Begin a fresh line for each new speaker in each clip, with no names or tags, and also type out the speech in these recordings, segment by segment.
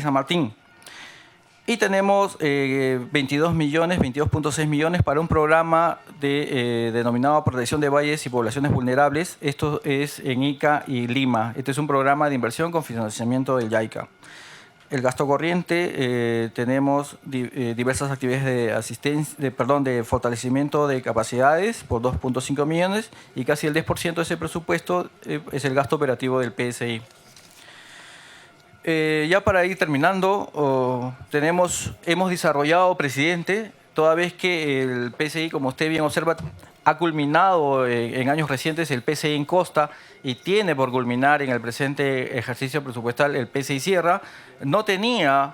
San Martín. Y tenemos 22.6 millones para un programa denominado Protección de Valles y Poblaciones Vulnerables. Esto es en Ica y Lima. Este es un programa de inversión con financiamiento del YAICA. El gasto corriente, tenemos diversas actividades de asistencia, de fortalecimiento de capacidades por 2.5 millones y casi el 10% de ese presupuesto es el gasto operativo del PSI. Ya para ir terminando, hemos desarrollado, presidente, toda vez que el PSI, como usted bien observa, ha culminado en años recientes el PSI en costa y tiene por culminar en el presente ejercicio presupuestal el PSI Sierra, no tenía,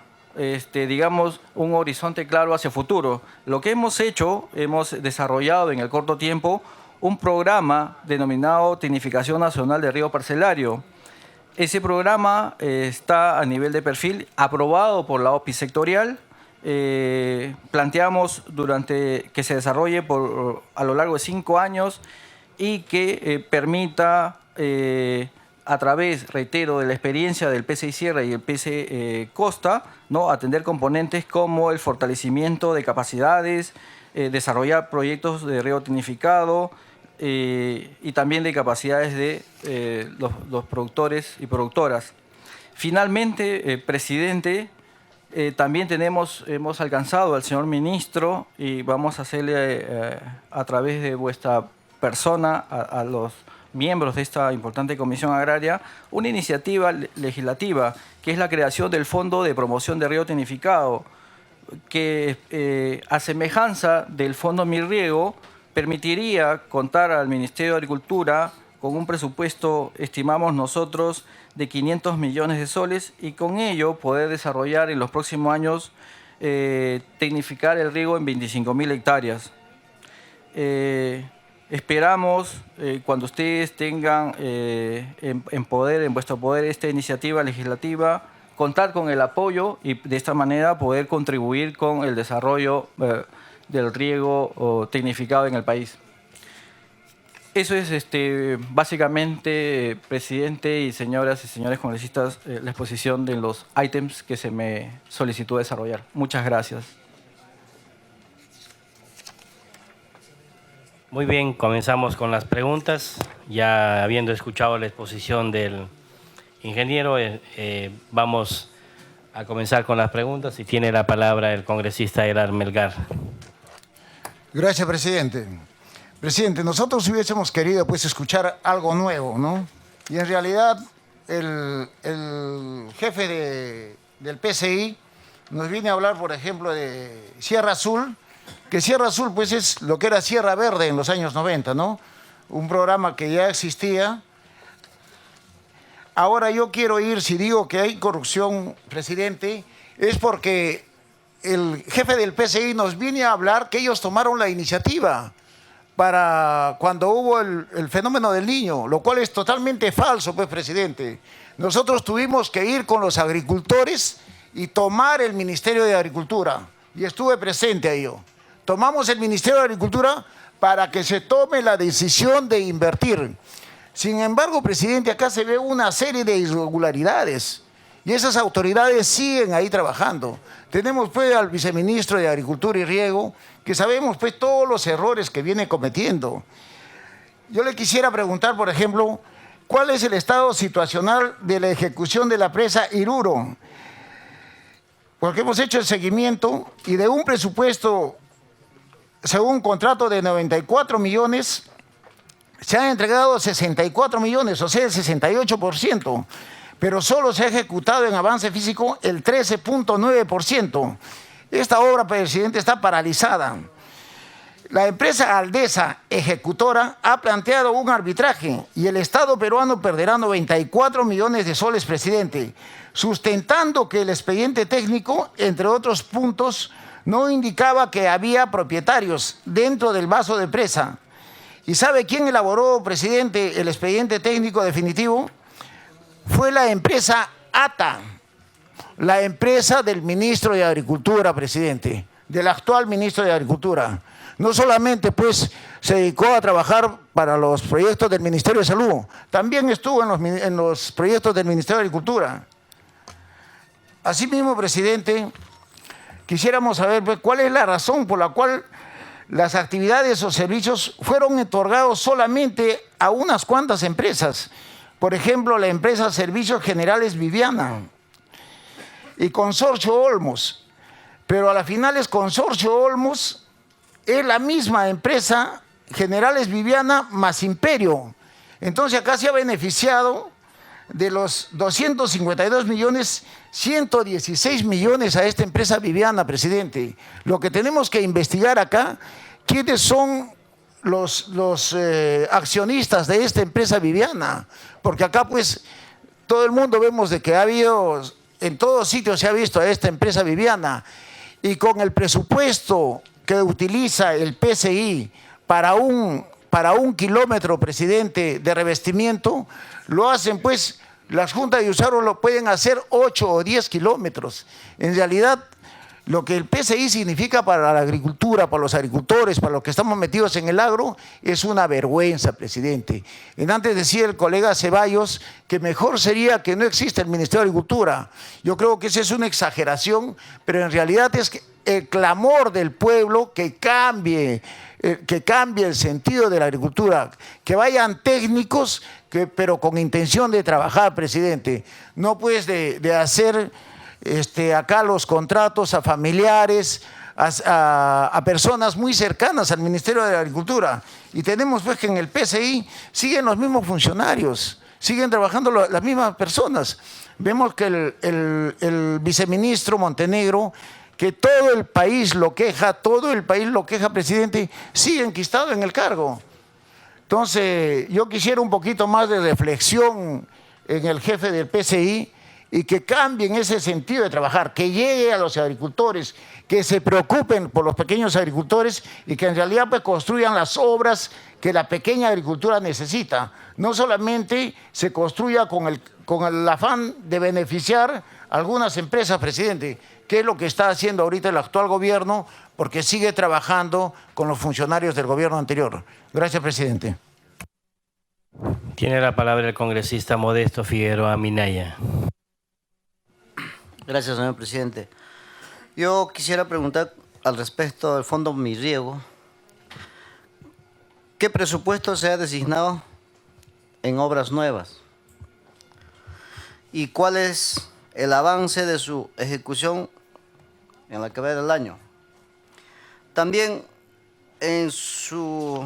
digamos, un horizonte claro hacia futuro. Lo que hemos hecho, hemos desarrollado en el corto tiempo un programa denominado Tecnificación Nacional de Riego Parcelario. Ese programa está a nivel de perfil, aprobado por la OPI sectorial. Planteamos que se desarrolle a lo largo de 5 años y que permita, a través, reitero, de la experiencia del PSI Sierra y el PSI Costa, ¿no?, atender componentes como el fortalecimiento de capacidades, desarrollar proyectos de riego tecnificado, y también de capacidades de los productores y productoras. Finalmente, presidente, también hemos alcanzado al señor ministro y vamos a hacerle a través de vuestra persona a los miembros de esta importante Comisión Agraria una iniciativa legislativa que es la creación del Fondo de Promoción de Riego Tecnificado, que a semejanza del Fondo Mi Riego permitiría contar al Ministerio de Agricultura con un presupuesto, estimamos nosotros, de 500 millones de soles y con ello poder desarrollar en los próximos años, tecnificar el riego en 25.000 hectáreas. Esperamos, cuando ustedes tengan en vuestro poder esta iniciativa legislativa, contar con el apoyo y de esta manera poder contribuir con el desarrollo del riego tecnificado en el país. Eso es básicamente, presidente y señoras y señores congresistas, la exposición de los ítems que se me solicitó desarrollar. Muchas gracias.
Muy bien, comenzamos con las preguntas. Ya habiendo escuchado la exposición del ingeniero, vamos a comenzar con las preguntas y tiene la palabra el congresista Erar Melgar.
Gracias, presidente. Presidente, nosotros hubiésemos querido escuchar algo nuevo, ¿no? Y en realidad el jefe del PSI nos viene a hablar, por ejemplo, de Sierra Azul, que Sierra Azul es lo que era Sierra Verde en los años 90, ¿no? Un programa que ya existía. Ahora yo quiero ir, si digo que hay corrupción, presidente, es porque el jefe del PSI nos viene a hablar que ellos tomaron la iniciativa para cuando hubo el fenómeno del Niño, lo cual es totalmente falso, presidente. Nosotros tuvimos que ir con los agricultores y tomar el Ministerio de Agricultura, y estuve presente a ello. Tomamos el Ministerio de Agricultura para que se tome la decisión de invertir. Sin embargo, presidente, acá se ve una serie de irregularidades y esas autoridades siguen ahí trabajando. Tenemos al viceministro de Agricultura y Riego, que sabemos todos los errores que viene cometiendo. Yo le quisiera preguntar, por ejemplo, ¿cuál es el estado situacional de la ejecución de la presa Iruro? Porque hemos hecho el seguimiento y de un presupuesto, según un contrato de 94 millones, se han entregado 64 millones, o sea, el 68%. Pero solo se ha ejecutado en avance físico el 13.9%. Esta obra, presidente, está paralizada. La empresa Aldesa Ejecutora ha planteado un arbitraje y el Estado peruano perderá 94 millones de soles, presidente, sustentando que el expediente técnico, entre otros puntos, no indicaba que había propietarios dentro del vaso de presa. ¿Y sabe quién elaboró, presidente, el expediente técnico definitivo? Fue la empresa ATA, la empresa del ministro de Agricultura, presidente, del actual ministro de Agricultura. No solamente se dedicó a trabajar para los proyectos del Ministerio de Salud, también estuvo en los proyectos del Ministerio de Agricultura. Asimismo, presidente, quisiéramos saber pues, cuál es la razón por la cual las actividades o servicios fueron otorgados solamente a unas cuantas empresas. Por ejemplo, la empresa Servicios Generales Viviana y Consorcio Olmos. Pero a la final es Consorcio Olmos, es la misma empresa Generales Viviana más Imperio. Entonces acá se ha beneficiado de los 252 millones, 116 millones a esta empresa Viviana, presidente. Lo que tenemos que investigar acá, quiénes son los accionistas de esta empresa Viviana. Porque acá pues todo el mundo vemos de que ha habido, en todos sitios se ha visto a esta empresa Viviana. Y con el presupuesto que utiliza el PCI para un kilómetro, presidente, de revestimiento, lo hacen pues, las juntas de usuarios lo pueden hacer 8 o 10 kilómetros. En realidad, lo que el PCI significa para la agricultura, para los agricultores, para los que estamos metidos en el agro, es una vergüenza, presidente. Antes decía el colega Ceballos que mejor sería que no exista el Ministerio de Agricultura. Yo creo que esa es una exageración, pero en realidad es que el clamor del pueblo que cambie el sentido de la agricultura, que vayan técnicos, pero con intención de trabajar, presidente. No pues de hacer acá los contratos a familiares, a personas muy cercanas al Ministerio de la Agricultura. Y tenemos pues que en el PCI siguen los mismos funcionarios, siguen trabajando las mismas personas. Vemos que el viceministro Montenegro, que todo el país lo queja, presidente, sigue enquistado en el cargo. Entonces, yo quisiera un poquito más de reflexión en el jefe del PCI y que cambien ese sentido de trabajar, que llegue a los agricultores, que se preocupen por los pequeños agricultores y que en realidad pues, construyan las obras que la pequeña agricultura necesita. No solamente se construya con el afán de beneficiar a algunas empresas, presidente, que es lo que está haciendo ahorita el actual gobierno, porque sigue trabajando con los funcionarios del gobierno anterior. Gracias, presidente.
Tiene la palabra el congresista Modesto Figueroa Minaya.
Gracias, señor presidente. Yo quisiera preguntar al respecto del Fondo Mi Riego. ¿Qué presupuesto se ha designado en obras nuevas? ¿Y cuál es el avance de su ejecución en la que va del año? También en su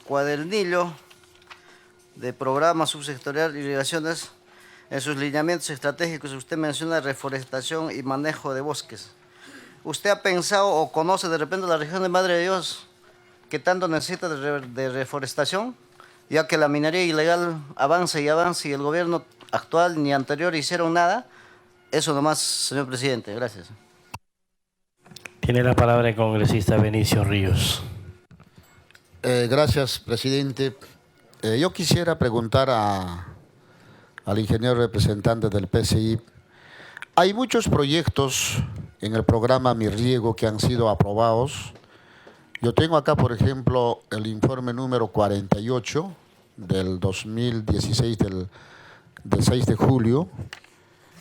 cuadernillo de programa subsectorial de irrigaciones, en sus lineamientos estratégicos, usted menciona reforestación y manejo de bosques. ¿Usted ha pensado o conoce de repente la región de Madre de Dios que tanto necesita de reforestación? Ya que la minería ilegal avanza y avanza y el gobierno actual ni anterior hicieron nada. Eso nomás, señor presidente. Gracias.
Tiene la palabra el congresista Benicio Ríos.
Gracias, presidente. Yo quisiera preguntar al ingeniero representante del PCI. Hay muchos proyectos en el programa Mi Riego que han sido aprobados. Yo tengo acá, por ejemplo, el informe número 48 del 2016, del 6 de julio.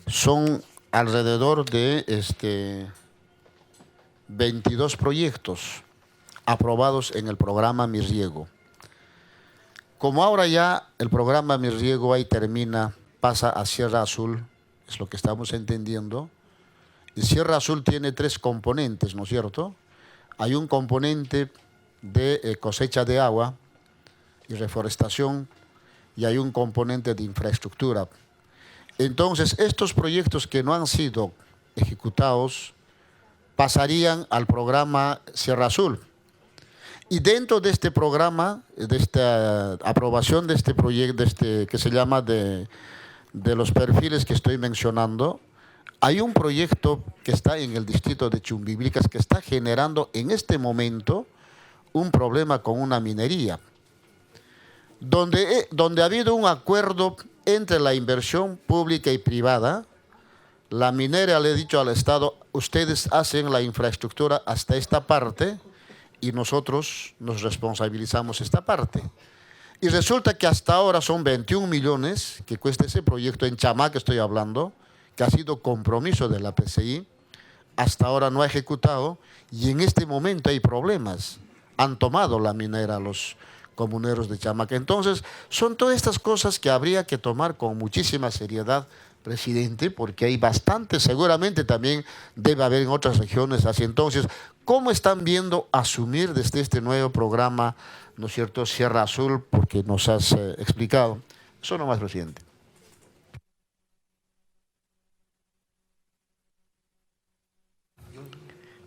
Son alrededor de 22 proyectos aprobados en el programa Mi Riego. Como ahora ya el programa Mi Riego ahí termina, pasa a Sierra Azul, es lo que estamos entendiendo. Y Sierra Azul tiene 3 componentes, ¿no es cierto? Hay un componente de cosecha de agua y reforestación y hay un componente de infraestructura. Entonces, estos proyectos que no han sido ejecutados pasarían al programa Sierra Azul. Y dentro de este programa, de esta aprobación de este proyecto, que se llama de los perfiles que estoy mencionando, hay un proyecto que está en el distrito de Chumbiblicas que está generando en este momento un problema con una minería, donde ha habido un acuerdo entre la inversión pública y privada. La minera le ha dicho al Estado, ustedes hacen la infraestructura hasta esta parte y nosotros nos responsabilizamos esta parte. Y resulta que hasta ahora son 21 millones que cuesta ese proyecto en Chamac, estoy hablando, que ha sido compromiso de la PCI, hasta ahora no ha ejecutado y en este momento hay problemas. Han tomado la minera los comuneros de Chamaca. Entonces, son todas estas cosas que habría que tomar con muchísima seriedad, presidente, porque hay bastante, seguramente también debe haber en otras regiones así. Entonces, ¿cómo están viendo asumir desde este nuevo programa, ¿no es cierto?, Sierra Azul, porque nos has explicado? Eso nomás, presidente.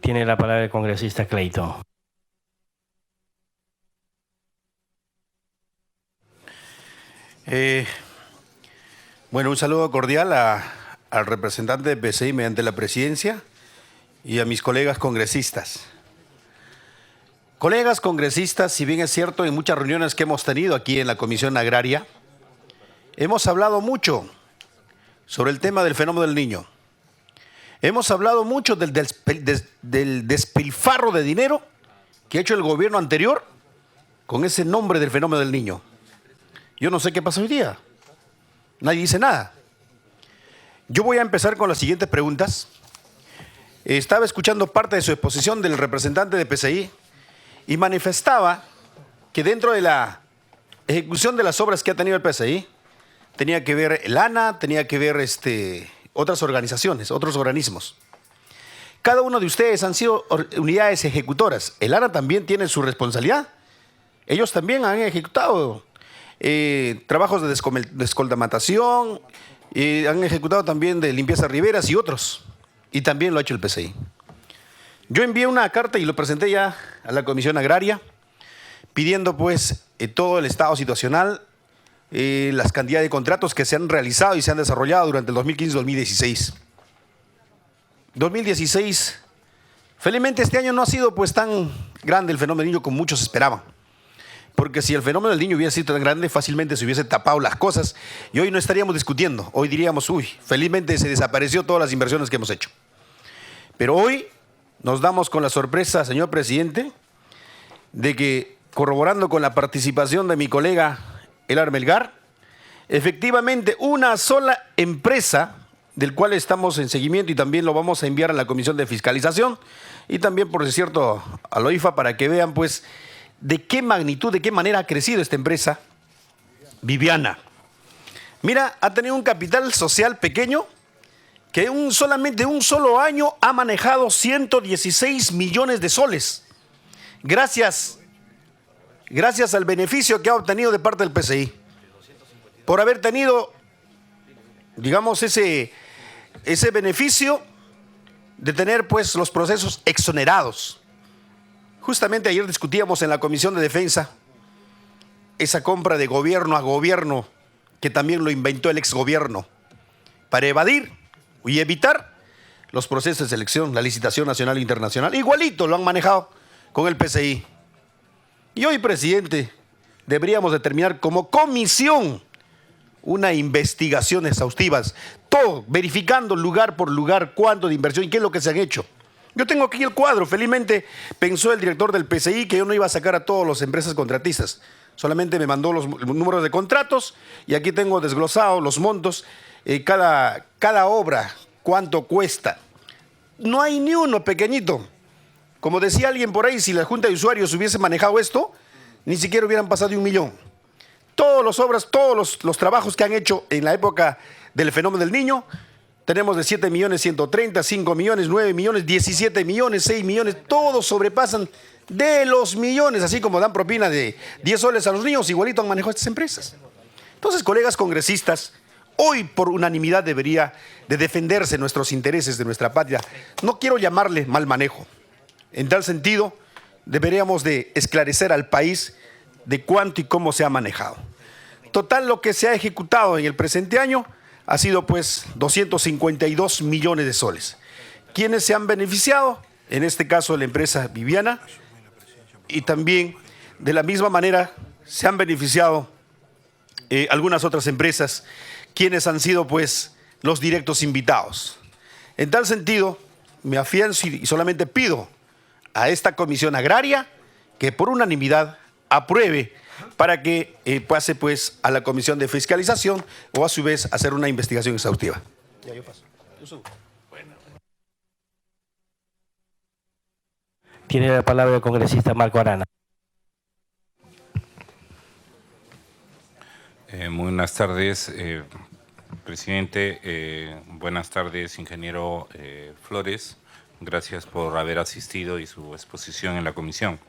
Tiene la palabra el congresista Clayton.
Bueno, un saludo cordial al representante de PCI mediante la presidencia y a mis colegas congresistas. Colegas congresistas, si bien es cierto, en muchas reuniones que hemos tenido aquí en la Comisión Agraria, hemos hablado mucho sobre el tema del fenómeno del Niño. Hemos hablado mucho del despilfarro de dinero que ha hecho el gobierno anterior con ese nombre del fenómeno del Niño. Yo no sé qué pasa hoy día. Nadie dice nada. Yo voy a empezar con las siguientes preguntas. Estaba escuchando parte de su exposición del representante de PCI y manifestaba que dentro de la ejecución de las obras que ha tenido el PCI tenía que ver el ANA, tenía que ver otras organizaciones, otros organismos. Cada uno de ustedes han sido unidades ejecutoras. El ANA también tiene su responsabilidad. Ellos también han ejecutado trabajos de descoldamatación, han ejecutado también de limpieza de riberas y otros. Y también lo ha hecho el PCI. Yo envié una carta y lo presenté ya a la Comisión Agraria, pidiendo pues todo el estado situacional, las cantidades de contratos que se han realizado y se han desarrollado durante el 2015-2016. 2016, felizmente este año no ha sido pues tan grande el fenómeno del Niño como muchos esperaban. Porque si el fenómeno del Niño hubiera sido tan grande, fácilmente se hubiese tapado las cosas y hoy no estaríamos discutiendo. Hoy diríamos, uy, felizmente se desapareció todas las inversiones que hemos hecho. Pero hoy nos damos con la sorpresa, señor presidente, de que, corroborando con la participación de mi colega Elar Melgar, efectivamente una sola empresa, del cual estamos en seguimiento y también lo vamos a enviar a la Comisión de Fiscalización y también, por cierto, a la OIFA para que vean, pues, de qué magnitud, de qué manera ha crecido esta empresa, Viviana. Mira, ha tenido un capital social pequeño que solamente un solo año ha manejado 116 millones de soles. Gracias al beneficio que ha obtenido de parte del PCI. Por haber tenido, digamos, ese beneficio de tener pues los procesos exonerados. Justamente ayer discutíamos en la Comisión de Defensa esa compra de gobierno a gobierno que también lo inventó el exgobierno para evadir y evitar los procesos de selección, la licitación nacional e internacional. Igualito lo han manejado con el PCI. Y hoy, presidente, deberíamos determinar como comisión una investigación exhaustiva, todo, verificando lugar por lugar cuánto de inversión y qué es lo que se han hecho. Yo tengo aquí el cuadro. Felizmente pensó el director del PCI que yo no iba a sacar a todas las empresas contratistas. Solamente me mandó los números de contratos y aquí tengo desglosados los montos, cada obra, cuánto cuesta. No hay ni uno pequeñito. Como decía alguien por ahí, si la Junta de Usuarios hubiese manejado esto, ni siquiera hubieran pasado de 1 millón. Todas las obras, todos los trabajos que han hecho en la época del fenómeno del Niño, tenemos de 7 millones 130, 5 millones, 9 millones, 17 millones, 6 millones, todos sobrepasan de los millones, así como dan propina de 10 soles a los niños, igualito han manejado estas empresas. Entonces, colegas congresistas, hoy por unanimidad debería de defenderse nuestros intereses de nuestra patria. No quiero llamarle mal manejo. En tal sentido, deberíamos de esclarecer al país de cuánto y cómo se ha manejado. Total, lo que se ha ejecutado en el presente año ha sido pues 252 millones de soles. ¿Quiénes se han beneficiado? En este caso la empresa Viviana y también de la misma manera se han beneficiado algunas otras empresas quienes han sido pues los directos invitados. En tal sentido me afianzo y solamente pido a esta Comisión Agraria que por unanimidad apruebe para que pase pues a la Comisión de Fiscalización o a su vez hacer una investigación exhaustiva. Ya, yo paso.
Tiene la palabra el congresista Marco Arana.
Buenas tardes, presidente. Buenas tardes, ingeniero Flores. Gracias por haber asistido y su exposición en la comisión.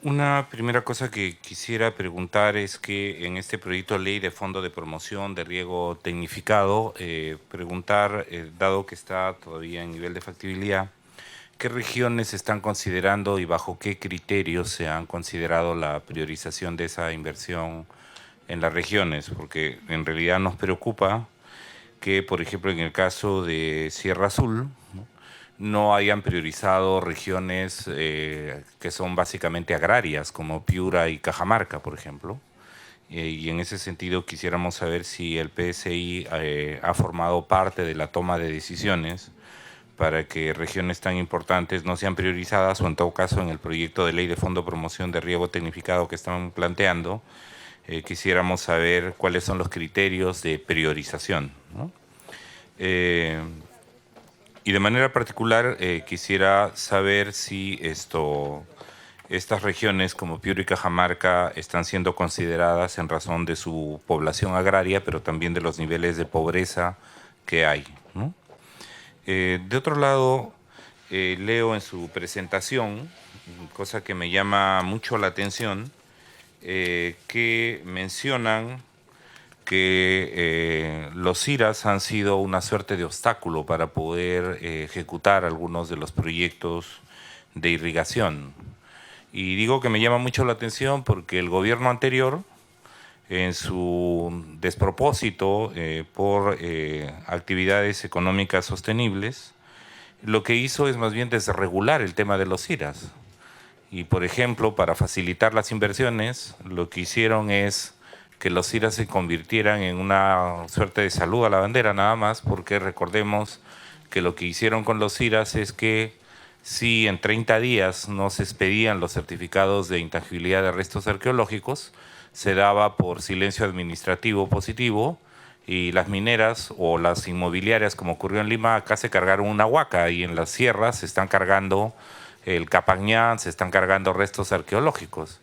Una primera cosa que quisiera preguntar es que en este proyecto de ley de Fondo de Promoción de Riego Tecnificado, preguntar, dado que está todavía en nivel de factibilidad, ¿qué regiones están considerando y bajo qué criterios se han considerado la priorización de esa inversión en las regiones? Porque en realidad nos preocupa que, por ejemplo, en el caso de Sierra Azul, no hayan priorizado regiones que son básicamente agrarias, como Piura y Cajamarca, por ejemplo. Y en ese sentido quisiéramos saber si el PSI ha formado parte de la toma de decisiones para que regiones tan importantes no sean priorizadas, o en todo caso en el proyecto de ley de Fondo de Promoción de Riego Tecnificado que están planteando, quisiéramos saber cuáles son los criterios de priorización, ¿no? Y de manera particular quisiera saber si estas regiones como Piura y Cajamarca están siendo consideradas en razón de su población agraria, pero también de los niveles de pobreza que hay, ¿no? De otro lado, leo en su presentación, cosa que me llama mucho la atención, que mencionan que los IRAS han sido una suerte de obstáculo para poder ejecutar algunos de los proyectos de irrigación. Y digo que me llama mucho la atención porque el gobierno anterior, en su despropósito por actividades económicas sostenibles, lo que hizo es más bien desregular el tema de los IRAS. Y, por ejemplo, para facilitar las inversiones, lo que hicieron es que los IRAS se convirtieran en una suerte de salud a la bandera nada más, porque recordemos que lo que hicieron con los IRAS es que si en 30 días no se expedían los certificados de intangibilidad de restos arqueológicos, se daba por silencio administrativo positivo y las mineras o las inmobiliarias, como ocurrió en Lima, acá se cargaron una huaca y en las sierras se están cargando el Capañán, se están cargando restos arqueológicos.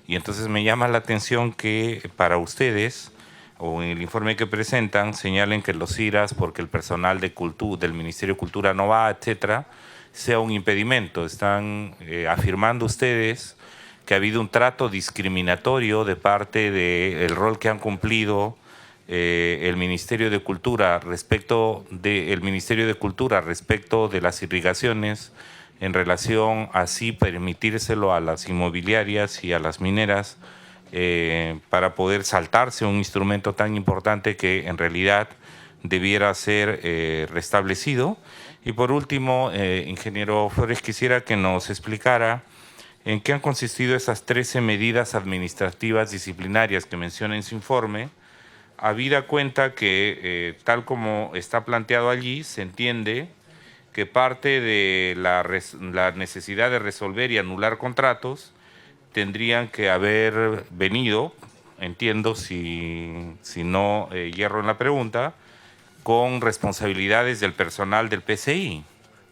Y entonces me llama la atención que para ustedes, o en el informe que presentan, señalen que los IRAS, porque el personal del Ministerio de Cultura no va, etcétera, sea un impedimento. Están afirmando ustedes que ha habido un trato discriminatorio de parte del rol que han cumplido el Ministerio de Cultura respecto de las irrigaciones, en relación a así permitírselo a las inmobiliarias y a las mineras para poder saltarse un instrumento tan importante que en realidad debiera ser restablecido. Y por último, ingeniero Flores, quisiera que nos explicara en qué han consistido esas 13 medidas administrativas disciplinarias que menciona en su informe, habida cuenta que tal como está planteado allí, se entiende que parte de la necesidad de resolver y anular contratos tendrían que haber venido, entiendo si no hierro en la pregunta, con responsabilidades del personal del PCI,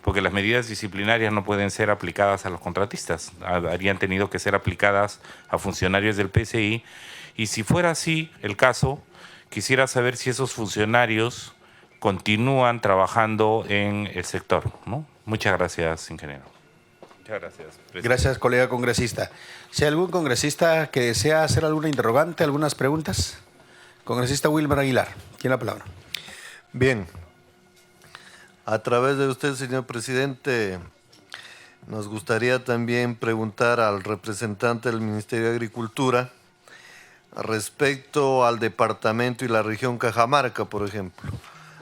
porque las medidas disciplinarias no pueden ser aplicadas a los contratistas, habrían tenido que ser aplicadas a funcionarios del PCI, y si fuera así el caso, quisiera saber si esos funcionarios continúan trabajando en el sector, ¿no? Muchas gracias, ingeniero. Muchas gracias, presidente.
Gracias, colega congresista. Si hay algún congresista que desea hacer alguna interrogante, algunas preguntas. Congresista Wilmer Aguilar, tiene la palabra.
Bien. A través de usted, señor presidente, nos gustaría también preguntar al representante del Ministerio de Agricultura respecto al departamento y la región Cajamarca, por ejemplo.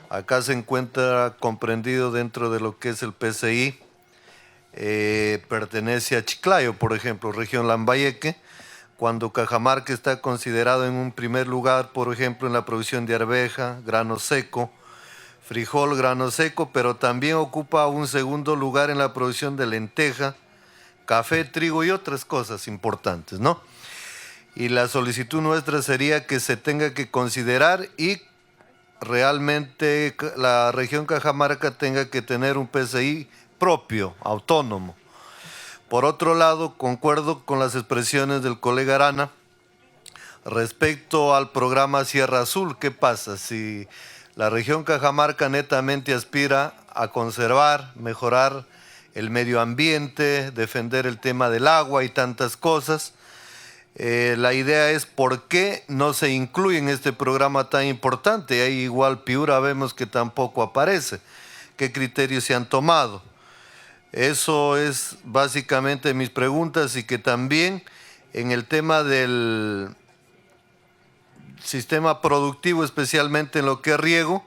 Acá se encuentra comprendido dentro de lo que es el PCI, pertenece a Chiclayo, por ejemplo, región Lambayeque, cuando Cajamarca está considerado en un primer lugar, por ejemplo, en la producción de arveja, grano seco, frijol, grano seco, pero también ocupa un segundo lugar en la producción de lenteja, café, trigo y otras cosas importantes, ¿no? Y la solicitud nuestra sería que se tenga que considerar y realmente la región Cajamarca tenga que tener un PCI propio, autónomo. Por otro lado, concuerdo con las expresiones del colega Arana respecto al programa Sierra Azul. ¿Qué pasa? Si la región Cajamarca netamente aspira a conservar, mejorar el medio ambiente, defender el tema del agua y tantas cosas, la idea es por qué no se incluye en este programa tan importante. Ahí igual Piura vemos que tampoco aparece. ¿Qué criterios se han tomado? Eso es básicamente mis preguntas, y que también en el tema del sistema productivo, especialmente en lo que es riego,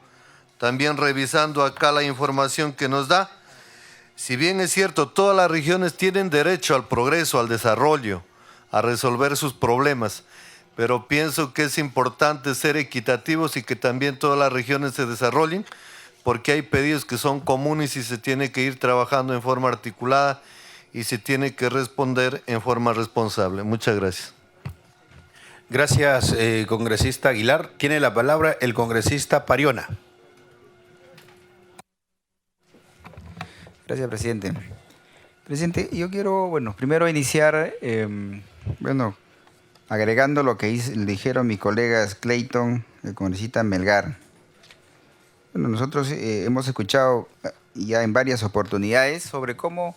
también revisando acá la información que nos da, si bien es cierto, todas las regiones tienen derecho al progreso, al desarrollo, a resolver sus problemas, pero pienso que es importante ser equitativos y que también todas las regiones se desarrollen, porque hay pedidos que son comunes y se tiene que ir trabajando en forma articulada y se tiene que responder en forma responsable. Muchas gracias.
Gracias, congresista Aguilar. Tiene la palabra el congresista Pariona.
Gracias, presidente. Presidente, yo quiero, bueno, primero iniciar, agregando lo que dijeron mis colegas Clayton, el congresista Melgar. Bueno, nosotros hemos escuchado ya en varias oportunidades sobre cómo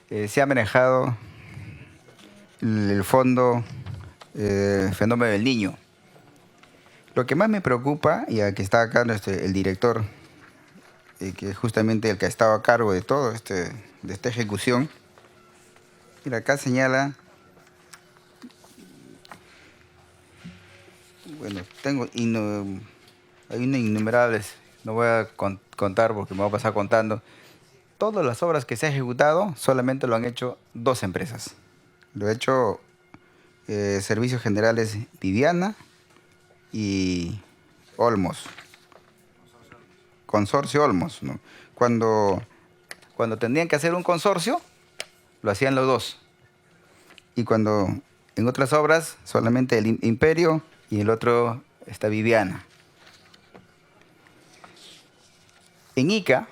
se ha manejado el fondo fenómeno del niño. Lo que más me preocupa, y aquí está acá el director, que es justamente el que ha estado a cargo de todo de esta ejecución, mira, acá señala, bueno, hay unas innumerables, no voy a contar porque me voy a pasar contando. Todas las obras que se han ejecutado solamente lo han hecho 2 empresas. Lo ha hecho Servicios Generales Viviana y Olmos. Consorcio Olmos, ¿no? Cuando tendrían que hacer un consorcio, lo hacían los 2. Y cuando en otras obras, solamente el Imperio y el otro está Viviana. En Ica,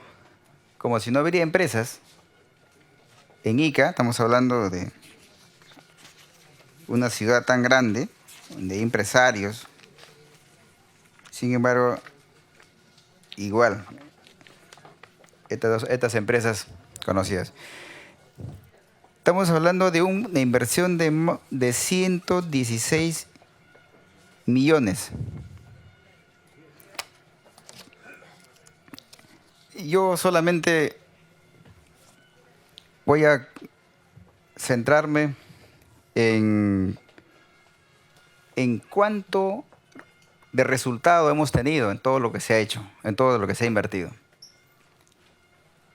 como si no hubiera empresas, en Ica estamos hablando de una ciudad tan grande, de empresarios. Sin embargo, igual, estas empresas conocidas. Estamos hablando de una inversión de 116 millones. Yo solamente voy a centrarme en cuánto de resultado hemos tenido en todo lo que se ha hecho, en todo lo que se ha invertido.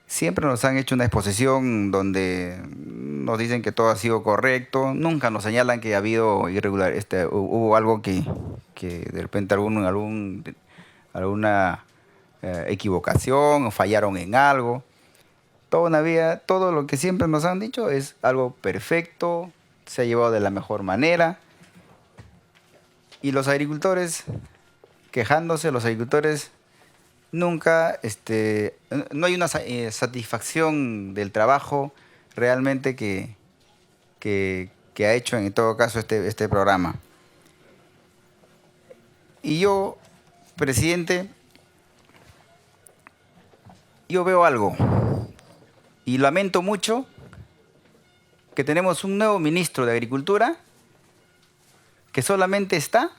Siempre nos han hecho una exposición donde nos dicen que todo ha sido correcto, nunca nos señalan que ha habido irregular, hubo algo que de repente alguna equivocación, o fallaron en algo. Todo lo que siempre nos han dicho es algo perfecto, se ha llevado de la mejor manera. Y los agricultores quejándose, los agricultores nunca, no hay una satisfacción del trabajo realmente que ha hecho en todo caso este programa. Y yo, presidente, yo veo algo y lamento mucho que tenemos un nuevo ministro de Agricultura que solamente está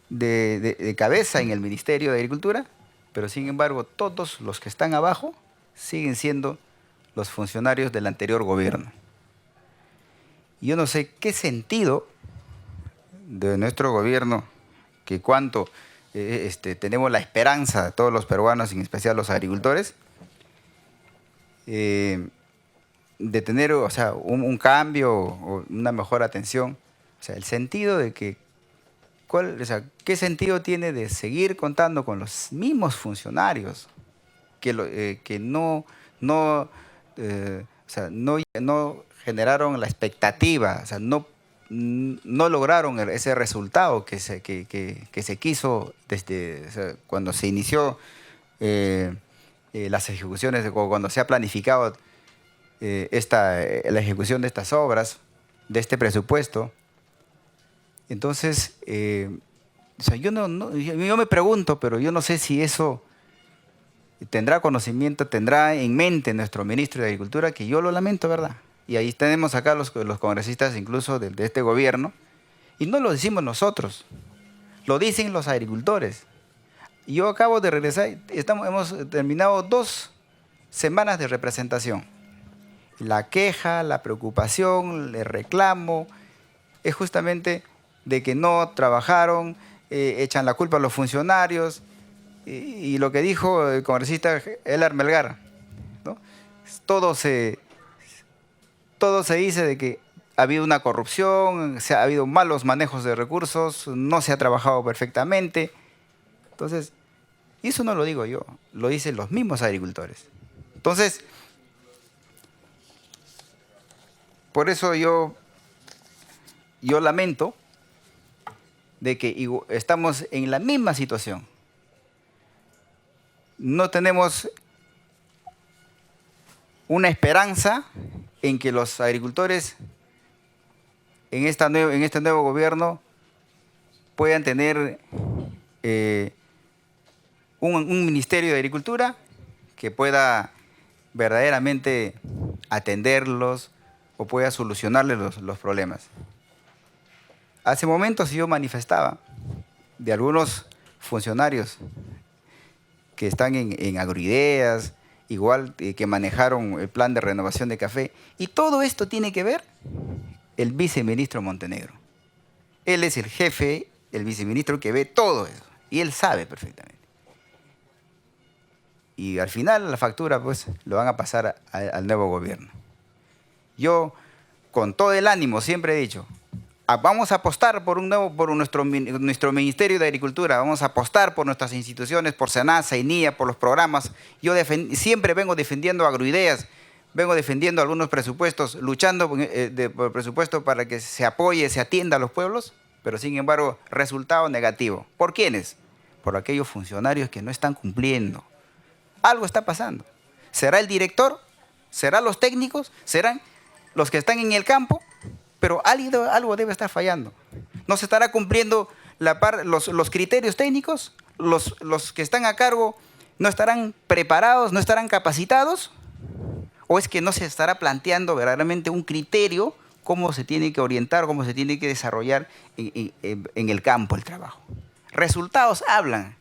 de cabeza en el Ministerio de Agricultura, pero sin embargo todos los que están abajo siguen siendo los funcionarios del anterior gobierno. Y yo no sé qué sentido de nuestro gobierno, que cuánto tenemos la esperanza de todos los peruanos, en especial los agricultores, de tener, o sea, un cambio o una mejor atención. O sea, el sentido de que, ¿qué sentido tiene de seguir contando con los mismos funcionarios que no generaron la expectativa, o sea, no no lograron ese resultado que se quiso desde, o sea, cuando se inició las ejecuciones, o cuando se ha planificado la ejecución de estas obras, de este presupuesto. Entonces, o sea, yo me pregunto, pero yo no sé si eso tendrá conocimiento, tendrá en mente nuestro ministro de Agricultura, que yo lo lamento, ¿verdad? Y ahí tenemos acá los congresistas incluso de este gobierno, y no lo decimos nosotros, lo dicen los agricultores. Yo acabo de regresar, hemos terminado 2 semanas de representación. La queja, la preocupación, el reclamo, es justamente de que no trabajaron, echan la culpa a los funcionarios, y lo que dijo el congresista Elar Melgar, ¿no? Todo se dice de que ha habido una corrupción, ha habido malos manejos de recursos, no se ha trabajado perfectamente. Entonces, y eso no lo digo yo, lo dicen los mismos agricultores. Entonces, por eso yo lamento de que estamos en la misma situación. No tenemos una esperanza en que los agricultores en este nuevo gobierno puedan tener un Ministerio de Agricultura que pueda verdaderamente atenderlos o pueda solucionarles los problemas. Hace momentos yo manifestaba de algunos funcionarios que están en Agroideas, igual que manejaron el plan de renovación de café. Y todo esto tiene que ver el viceministro Montenegro. Él es el jefe, el viceministro que ve todo eso. Y él sabe perfectamente. Y al final la factura pues lo van a pasar al nuevo gobierno. Yo, con todo el ánimo, siempre he dicho, vamos a apostar por nuestro Ministerio de Agricultura, vamos a apostar por nuestras instituciones, por SENASA, INIA, por los programas. Yo siempre vengo defendiendo Agroideas, vengo defendiendo algunos presupuestos, luchando por el presupuesto para que se apoye, se atienda a los pueblos, pero sin embargo, resultado negativo. ¿Por quiénes? Por aquellos funcionarios que no están cumpliendo. Algo está pasando. ¿Será el director? ¿Serán los técnicos? ¿Serán los que están en el campo? Pero algo debe estar fallando. ¿No se estará cumpliendo los criterios técnicos? ¿Los que están a cargo no estarán preparados, no estarán capacitados? ¿O es que no se estará planteando verdaderamente un criterio cómo se tiene que orientar, cómo se tiene que desarrollar en el campo el trabajo? Resultados hablan.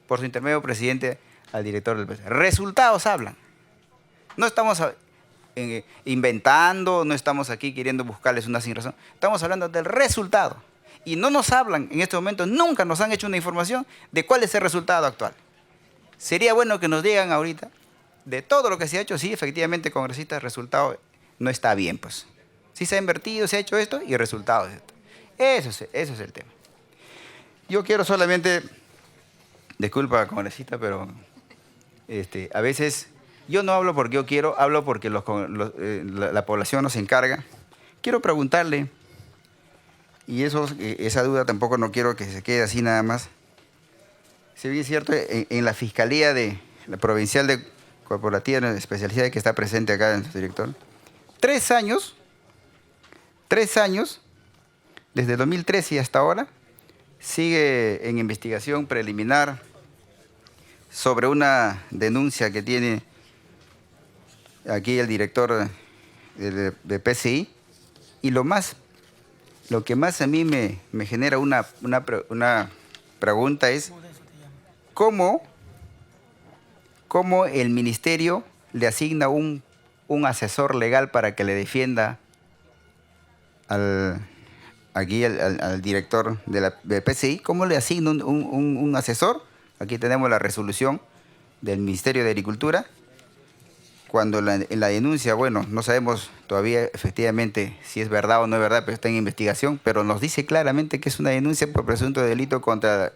Por su intermedio, presidente, al director del PC. Resultados hablan. No estamos inventando, no estamos aquí queriendo buscarles una sin razón. Estamos hablando del resultado. Y no nos hablan en este momento, nunca nos han hecho una información de cuál es el resultado actual. Sería bueno que nos digan ahorita, de todo lo que se ha hecho, sí, efectivamente, congresista, el resultado no está bien, pues. Sí se ha invertido, se ha hecho esto y el resultado es esto. Eso es el tema. Yo quiero solamente, disculpa, congresista, pero a veces yo no hablo porque yo quiero, hablo porque la población nos encarga. Quiero preguntarle, y esa duda tampoco no quiero que se quede así nada más. Si bien es cierto, en la Fiscalía de la Provincial de Corporativa de Especialidad que está presente acá en su director, 3 años, desde 2013 y hasta ahora, sigue en investigación preliminar sobre una denuncia que tiene aquí el director de PCI, y lo que más a mí me genera una pregunta es ¿cómo el ministerio le asigna un asesor legal para que le defienda al director de PCI? ¿Cómo le asigna un asesor? Aquí tenemos la resolución del Ministerio de Agricultura, cuando en la denuncia, bueno, no sabemos todavía efectivamente si es verdad o no es verdad, pero está en investigación, pero nos dice claramente que es una denuncia por presunto delito contra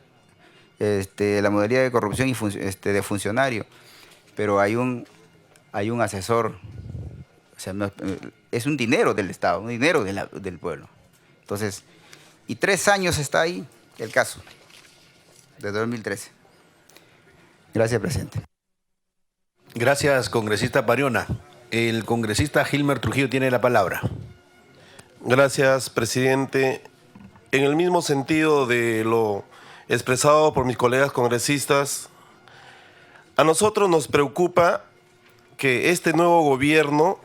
la modalidad de corrupción de funcionario. Pero hay un asesor, o sea, es un dinero del Estado, un dinero del pueblo. Entonces, y 3 años está ahí el caso, desde 2013. Gracias, presidente.
Gracias, congresista Pariona. El congresista Gilmer Trujillo tiene la palabra.
Gracias, presidente. En el mismo sentido de lo expresado por mis colegas congresistas, a nosotros nos preocupa que este nuevo gobierno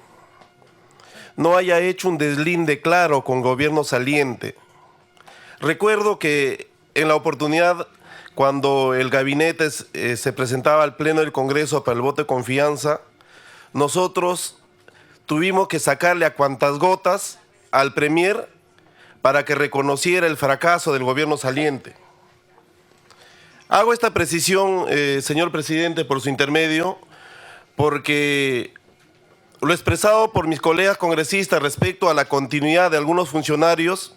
no haya hecho un deslinde claro con el gobierno saliente. Recuerdo que en la oportunidad, cuando el gabinete se presentaba al Pleno del Congreso para el voto de confianza, nosotros tuvimos que sacarle a cuantas gotas al Premier para que reconociera el fracaso del gobierno saliente. Hago esta precisión, señor presidente, por su intermedio, porque lo expresado por mis colegas congresistas respecto a la continuidad de algunos funcionarios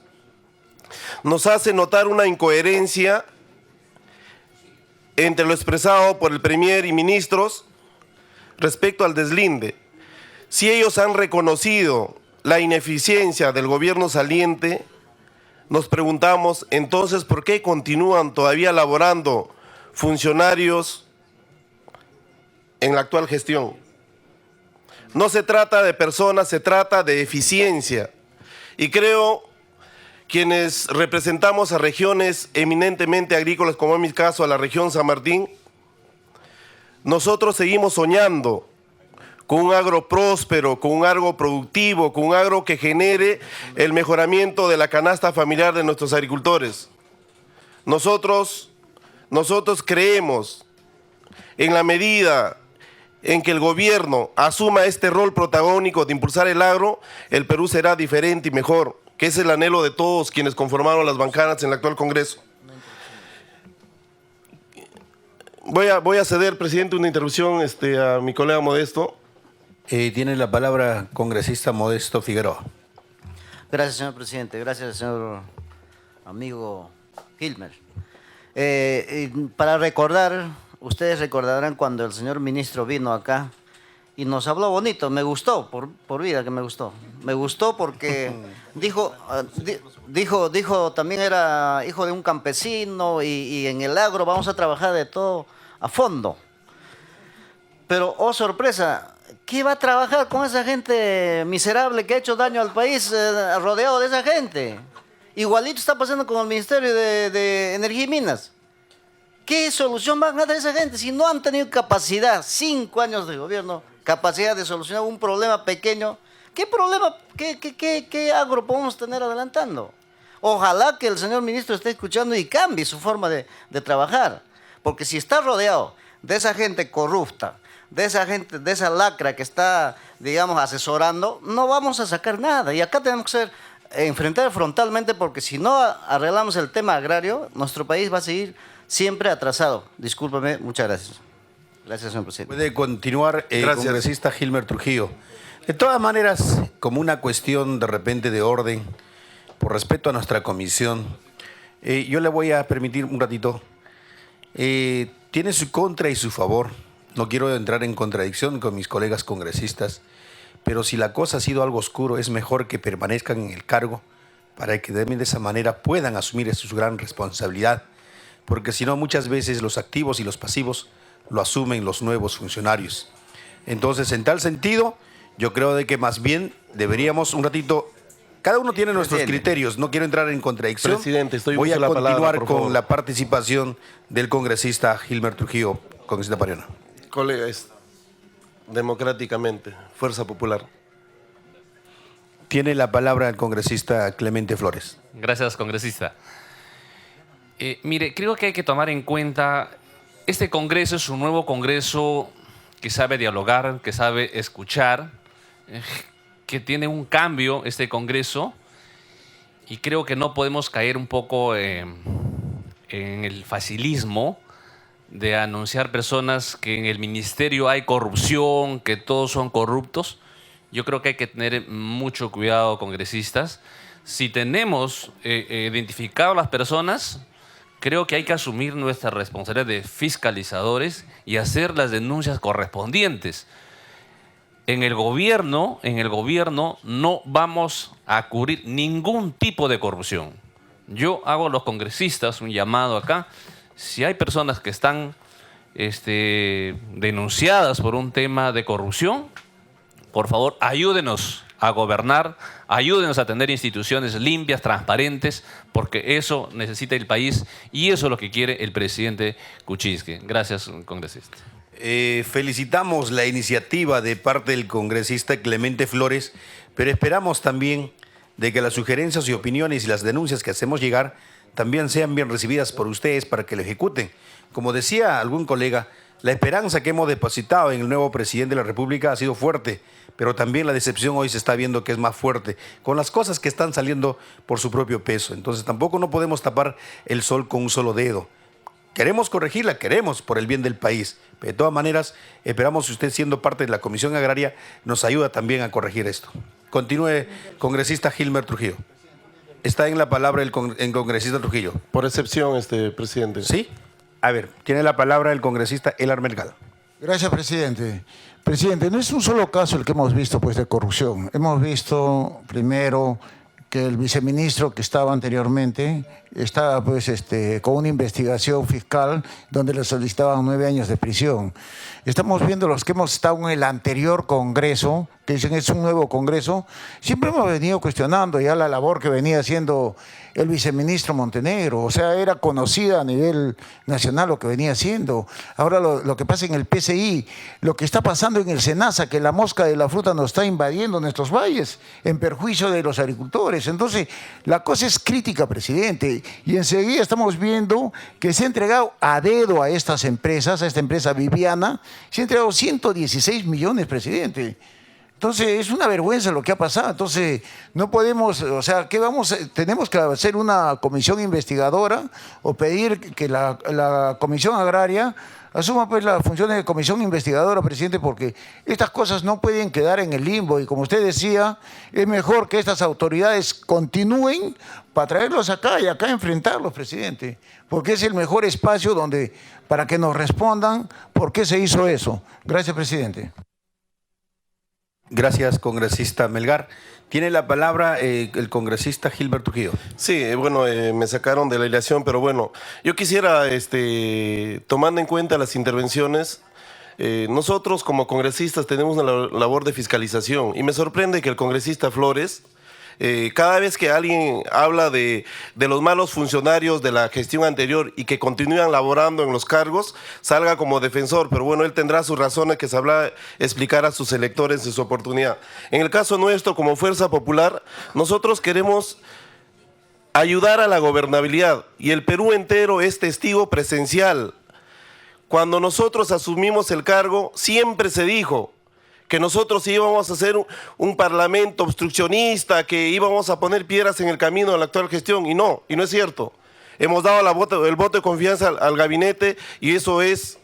nos hace notar una incoherencia entre lo expresado por el Premier y ministros respecto al deslinde. Si ellos han reconocido la ineficiencia del gobierno saliente, nos preguntamos entonces por qué continúan todavía laborando funcionarios en la actual gestión. No se trata de personas, se trata de eficiencia. Y creo quienes representamos a regiones eminentemente agrícolas, como en mi caso a la región San Martín, nosotros seguimos soñando con un agro próspero, con un agro productivo, con un agro que genere el mejoramiento de la canasta familiar de nuestros agricultores. Nosotros creemos en la medida en que el gobierno asuma este rol protagónico de impulsar el agro, el Perú será diferente y mejor, que es el anhelo de todos quienes conformaron las bancadas en el actual Congreso. Voy a ceder, presidente, una interrupción a mi colega Modesto.
Tiene la palabra congresista Modesto Figueroa.
Gracias, señor presidente. Gracias, señor amigo Gilmer. Para recordar, ustedes recordarán cuando el señor ministro vino acá y nos habló bonito. Me gustó, por vida que me gustó. Me gustó porque dijo también era hijo de un campesino y en el agro vamos a trabajar de todo a fondo. Pero, oh sorpresa, ¿qué va a trabajar con esa gente miserable que ha hecho daño al país rodeado de esa gente? Igualito está pasando con el Ministerio de Energía y Minas. ¿Qué solución van a dar esa gente si no han tenido capacidad, 5 años de gobierno, capacidad de solucionar un problema pequeño? ¿Qué problema, qué agro podemos tener adelantando? Ojalá que el señor ministro esté escuchando y cambie su forma de trabajar. Porque si está rodeado de esa gente corrupta, de esa gente, de esa lacra que está, digamos, asesorando, no vamos a sacar nada. Y acá tenemos que enfrentar frontalmente, porque si no arreglamos el tema agrario, nuestro país va a seguir siempre atrasado. Discúlpeme, muchas gracias. Gracias, señor presidente.
Puede continuar el congresista Gilmer Trujillo. De todas maneras, como una cuestión de repente de orden, por respeto a nuestra comisión, yo le voy a permitir un ratito. Tiene su contra y su favor. No quiero entrar en contradicción con mis colegas congresistas, pero si la cosa ha sido algo oscuro, es mejor que permanezcan en el cargo para que de esa manera puedan asumir su gran responsabilidad, porque si no, muchas veces los activos y los pasivos lo asumen los nuevos funcionarios. Entonces, en tal sentido, yo creo de que más bien deberíamos un ratito. Cada uno tiene nuestros criterios, no quiero entrar en contradicción.
Presidente,
voy a continuar con la participación del congresista Gilmer Trujillo. Congresista Pariona.
Colegas, democráticamente, Fuerza Popular.
Tiene la palabra el congresista Clemente Flores.
Gracias, congresista. Mire, creo que hay que tomar en cuenta, este Congreso es un nuevo Congreso que sabe dialogar, que sabe escuchar, que tiene un cambio este Congreso, y creo que no podemos caer un poco en el facilismo de anunciar personas que en el ministerio hay corrupción, que todos son corruptos. Yo creo que hay que tener mucho cuidado, congresistas. Si tenemos identificado a las personas, creo que hay que asumir nuestra responsabilidad de fiscalizadores y hacer las denuncias correspondientes. en el gobierno no vamos a cubrir ningún tipo de corrupción. Yo hago a los congresistas un llamado acá. Si hay personas que están denunciadas por un tema de corrupción, por favor, ayúdenos a gobernar, ayúdenos a tener instituciones limpias, transparentes, porque eso necesita el país y eso es lo que quiere el presidente Kuczynski. Gracias, congresista.
Felicitamos la iniciativa de parte del congresista Clemente Flores, pero esperamos también de que las sugerencias y opiniones y las denuncias que hacemos llegar también sean bien recibidas por ustedes para que lo ejecuten. Como decía algún colega, la esperanza que hemos depositado en el nuevo presidente de la República ha sido fuerte, pero también la decepción hoy se está viendo que es más fuerte, con las cosas que están saliendo por su propio peso. Entonces tampoco no podemos tapar el sol con un solo dedo. Queremos corregirla, queremos por el bien del país, pero de todas maneras esperamos que usted, siendo parte de la Comisión Agraria, nos ayuda también a corregir esto. Continúe, congresista Gilmer Trujillo. Está en la palabra el congresista Trujillo.
Por excepción, presidente.
¿Sí? A ver, tiene la palabra el congresista Elar Melgar.
Gracias, presidente. Presidente, no es un solo caso el que hemos visto pues, de corrupción. Hemos visto primero que el viceministro que estaba anteriormente estaba pues, con una investigación fiscal donde le solicitaban 9 años de prisión. Estamos viendo los que hemos estado en el anterior Congreso, que dicen es un nuevo Congreso. Siempre hemos venido cuestionando ya la labor que venía haciendo el viceministro Montenegro. O sea, era conocida a nivel nacional lo que venía haciendo. Ahora lo que pasa en el PCI, lo que está pasando en el SENASA, que la mosca de la fruta nos está invadiendo nuestros valles en perjuicio de los agricultores. Entonces, la cosa es crítica, presidente. Y enseguida estamos viendo que se ha entregado a dedo a estas empresas, a esta empresa Viviana, se ha entregado 116 millones, presidente. Entonces, es una vergüenza lo que ha pasado. Entonces, no podemos, o sea, ¿qué vamos? Tenemos que hacer una comisión investigadora o pedir que la Comisión Agraria asuma pues las funciones de comisión investigadora, presidente, porque estas cosas no pueden quedar en el limbo y como usted decía, es mejor que estas autoridades continúen para traerlos acá y acá enfrentarlos, presidente, porque es el mejor espacio para que nos respondan por qué se hizo eso. Gracias, presidente.
Gracias, congresista Melgar. Tiene la palabra el congresista Gilbert Trujillo.
Sí, bueno, me sacaron de la elección, pero bueno, yo quisiera, tomando en cuenta las intervenciones, nosotros como congresistas tenemos una labor de fiscalización y me sorprende que el congresista Flores, cada vez que alguien habla de los malos funcionarios de la gestión anterior y que continúan laborando en los cargos, salga como defensor, pero bueno, él tendrá sus razones que sabrá explicar a sus electores en su oportunidad. En el caso nuestro, como Fuerza Popular, nosotros queremos ayudar a la gobernabilidad y el Perú entero es testigo presencial. Cuando nosotros asumimos el cargo, siempre se dijo que nosotros íbamos a hacer un parlamento obstruccionista, que íbamos a poner piedras en el camino de la actual gestión, y no es cierto. Hemos dado el voto de confianza al gabinete y eso es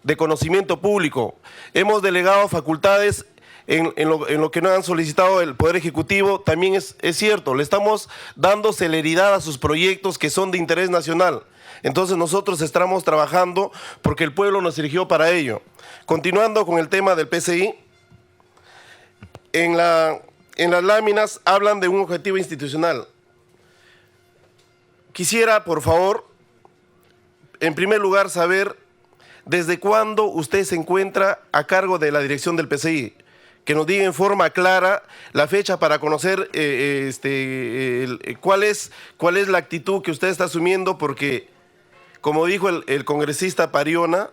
de conocimiento público. Hemos delegado facultades en lo que no han solicitado el Poder Ejecutivo, también es cierto. Le estamos dando celeridad a sus proyectos que son de interés nacional. Entonces nosotros estamos trabajando porque el pueblo nos eligió para ello. Continuando con el tema del PCI, en las láminas hablan de un objetivo institucional. Quisiera, por favor, en primer lugar, saber desde cuándo usted se encuentra a cargo de la dirección del PCI. Que nos diga en forma clara la fecha para conocer cuál es la actitud que usted está asumiendo, porque, como dijo el congresista Pariona,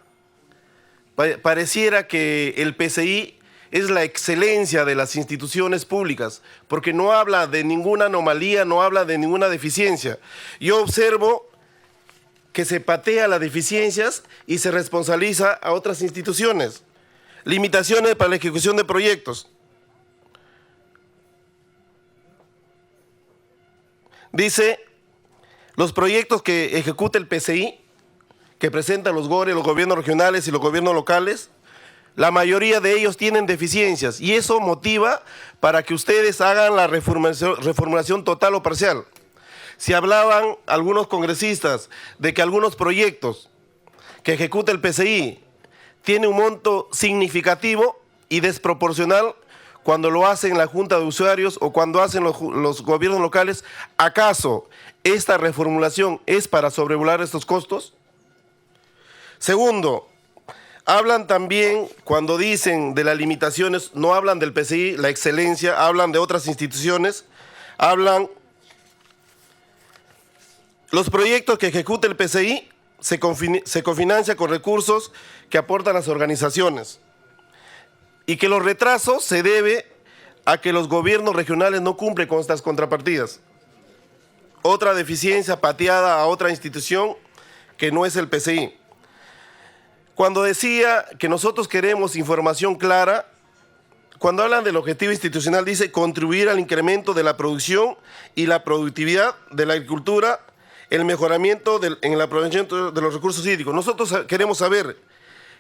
pareciera que el PCI es la excelencia de las instituciones públicas, porque no habla de ninguna anomalía, no habla de ninguna deficiencia. Yo observo que se patea las deficiencias y se responsabiliza a otras instituciones. Limitaciones para la ejecución de proyectos. Dice, los proyectos que ejecuta el PCI, que presentan los GORE, los gobiernos regionales y los gobiernos locales, la mayoría de ellos tienen deficiencias y eso motiva para que ustedes hagan la reformulación total o parcial. Si hablaban algunos congresistas de que algunos proyectos que ejecuta el PCI tienen un monto significativo, y desproporcional cuando lo hacen la Junta de Usuarios o cuando hacen los gobiernos locales. ¿Acaso esta reformulación es para sobrevolar estos costos? Segundo, hablan también, cuando dicen de las limitaciones, no hablan del PCI, la excelencia, hablan de otras instituciones, hablan. Los proyectos que ejecuta el PCI se cofinancia con recursos que aportan las organizaciones y que los retrasos se debe a que los gobiernos regionales no cumplen con estas contrapartidas. Otra deficiencia pateada a otra institución que no es el PCI. Cuando decía que nosotros queremos información clara, cuando hablan del objetivo institucional dice contribuir al incremento de la producción y la productividad de la agricultura, el mejoramiento en el aprovechamiento de los recursos hídricos. Nosotros queremos saber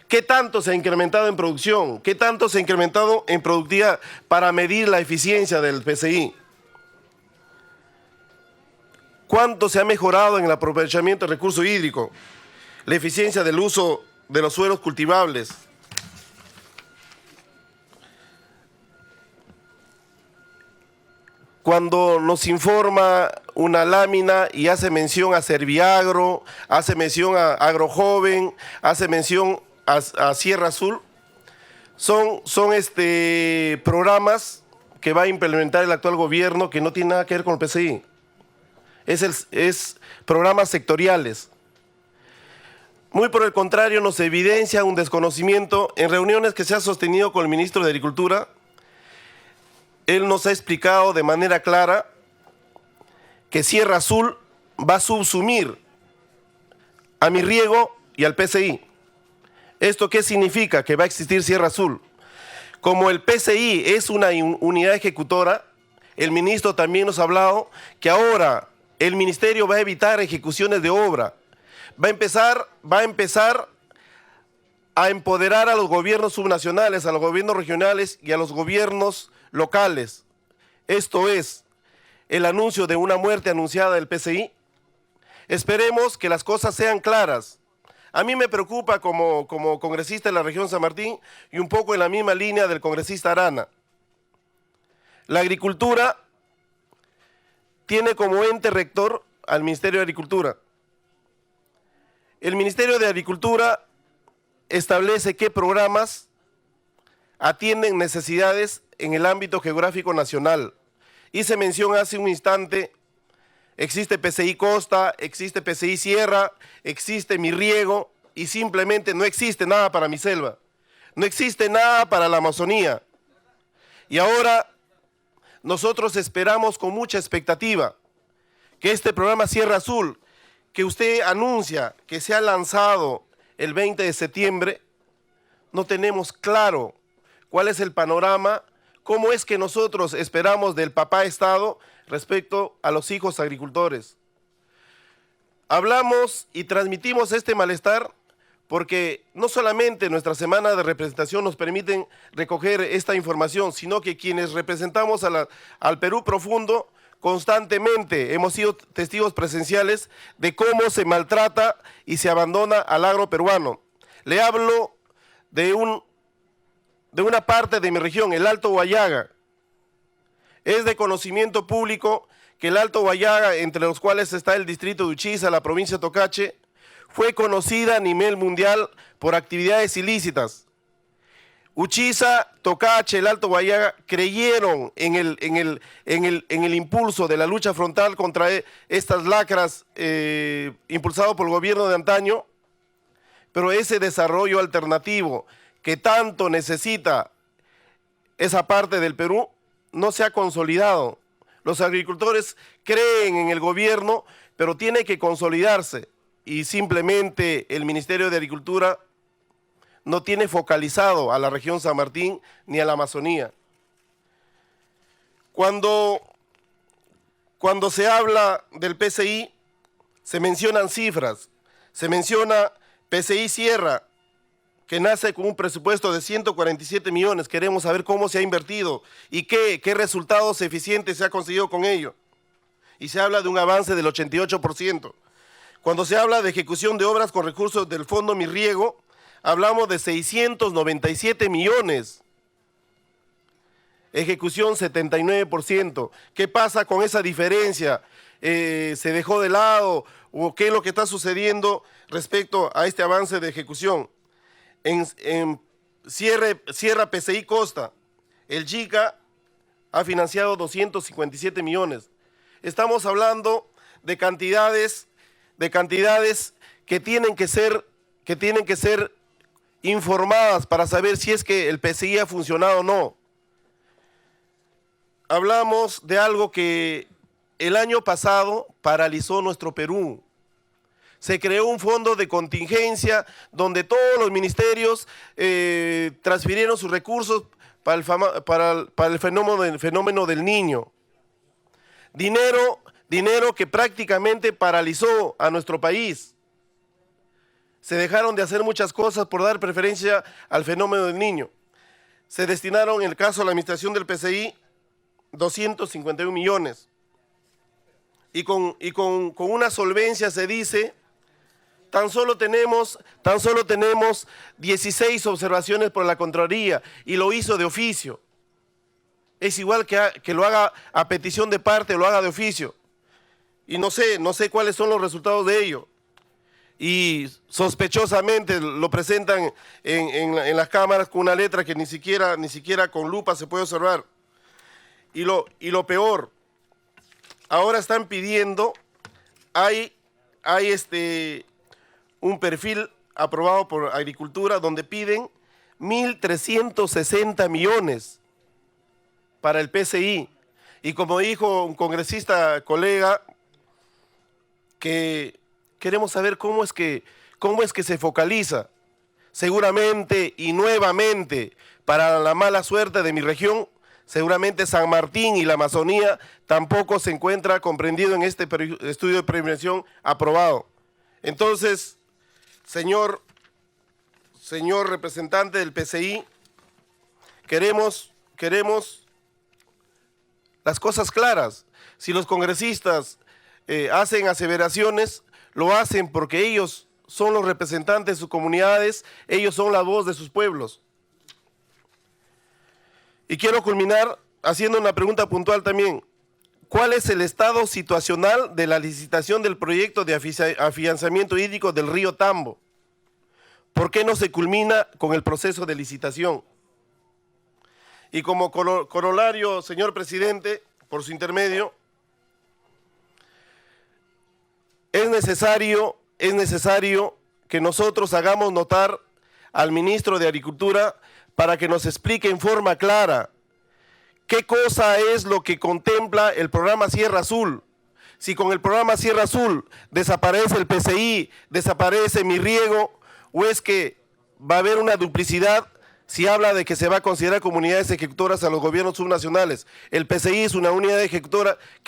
qué tanto se ha incrementado en producción, qué tanto se ha incrementado en productividad para medir la eficiencia del PCI. ¿Cuánto se ha mejorado en el aprovechamiento del recurso hídrico? La eficiencia del uso de los suelos cultivables. Cuando nos informa una lámina y hace mención a Serviagro, hace mención a Agrojoven, hace mención a Sierra Azul, son programas que va a implementar el actual gobierno que no tiene nada que ver con el PCI. Es programas sectoriales. Muy por el contrario, nos evidencia un desconocimiento en reuniones que se ha sostenido con el ministro de Agricultura. Él nos ha explicado de manera clara que Sierra Azul va a subsumir a Mi Riego y al PCI. ¿Esto qué significa? Que va a existir Sierra Azul. Como el PCI es una unidad ejecutora, el ministro también nos ha hablado que ahora el ministerio va a evitar ejecuciones de obra. Va a empezar a empoderar a los gobiernos subnacionales, a los gobiernos regionales y a los gobiernos locales. Esto es el anuncio de una muerte anunciada del PCI. Esperemos que las cosas sean claras. A mí me preocupa como congresista de la región San Martín y un poco en la misma línea del congresista Arana. La agricultura tiene como ente rector al Ministerio de Agricultura. El Ministerio de Agricultura establece qué programas atienden necesidades en el ámbito geográfico nacional. Hice mención hace un instante, existe PCI Costa, existe PCI Sierra, existe Mi Riego y simplemente no existe nada para Mi Selva. No existe nada para la Amazonía. Y ahora nosotros esperamos con mucha expectativa que este programa Sierra Azul, que usted anuncia que se ha lanzado el 20 de septiembre, no tenemos claro cuál es el panorama, cómo es que nosotros esperamos del papá Estado respecto a los hijos agricultores. Hablamos y transmitimos este malestar porque no solamente nuestra semana de representación nos permiten recoger esta información, sino que quienes representamos al Perú profundo constantemente hemos sido testigos presenciales de cómo se maltrata y se abandona al agro peruano. Le hablo de una parte de mi región, el Alto Huallaga. Es de conocimiento público que el Alto Huallaga, entre los cuales está el distrito de Uchiza, la provincia de Tocache, fue conocida a nivel mundial por actividades ilícitas. Uchiza, Tocache, el Alto Huallaga creyeron en el impulso de la lucha frontal contra estas lacras impulsado por el gobierno de antaño, pero ese desarrollo alternativo que tanto necesita esa parte del Perú no se ha consolidado. Los agricultores creen en el gobierno, pero tiene que consolidarse y simplemente el Ministerio de Agricultura no tiene focalizado a la región San Martín ni a la Amazonía. Cuando se habla del PCI, se mencionan cifras, se menciona PCI Sierra, que nace con un presupuesto de 147 millones, queremos saber cómo se ha invertido y qué resultados eficientes se ha conseguido con ello. Y se habla de un avance del 88%. Cuando se habla de ejecución de obras con recursos del Fondo Mi Riego, hablamos de 697 millones. ejecución 79%. ¿Qué pasa con esa diferencia? ¿Se dejó de lado o qué es lo que está sucediendo respecto a este avance de ejecución? En Sierra PCI Costa, el JICA ha financiado 257 millones. Estamos hablando de cantidades que tienen que ser informadas para saber si es que el PCI ha funcionado o no. Hablamos de algo que el año pasado paralizó nuestro Perú. Se creó un fondo de contingencia donde todos los ministerios transfirieron sus recursos para el fenómeno del Niño. Dinero que prácticamente paralizó a nuestro país. Se dejaron de hacer muchas cosas por dar preferencia al fenómeno del Niño. Se destinaron, en el caso de la administración del PCI, 251 millones. Y con una solvencia se dice, tan solo tenemos 16 observaciones por la Contraloría y lo hizo de oficio. Es igual que lo haga a petición de parte o lo haga de oficio. Y no sé cuáles son los resultados de ello. Y sospechosamente lo presentan en las cámaras con una letra que ni siquiera con lupa se puede observar. Y lo peor, ahora están pidiendo, hay un perfil aprobado por Agricultura donde piden 1.360 millones para el PCI. Y como dijo un congresista colega, que queremos saber cómo es que se focaliza. Seguramente y nuevamente, para la mala suerte de mi región, seguramente San Martín y la Amazonía tampoco se encuentra comprendido en este estudio de prevención aprobado. Entonces, señor representante del PCI, queremos las cosas claras. Si los congresistas hacen aseveraciones, lo hacen porque ellos son los representantes de sus comunidades, ellos son la voz de sus pueblos. Y quiero culminar haciendo una pregunta puntual también. ¿Cuál es el estado situacional de la licitación del proyecto de afianzamiento hídrico del río Tambo? ¿Por qué no se culmina con el proceso de licitación? Y como corolario, señor presidente, por su intermedio, es necesario que nosotros hagamos notar al ministro de Agricultura para que nos explique en forma clara qué cosa es lo que contempla el programa Sierra Azul. Si con el programa Sierra Azul desaparece el PCI, desaparece Mi Riego, o es que va a haber una duplicidad si habla de que se va a considerar comunidades ejecutoras a los gobiernos subnacionales. El PCI es una unidad ejecutora que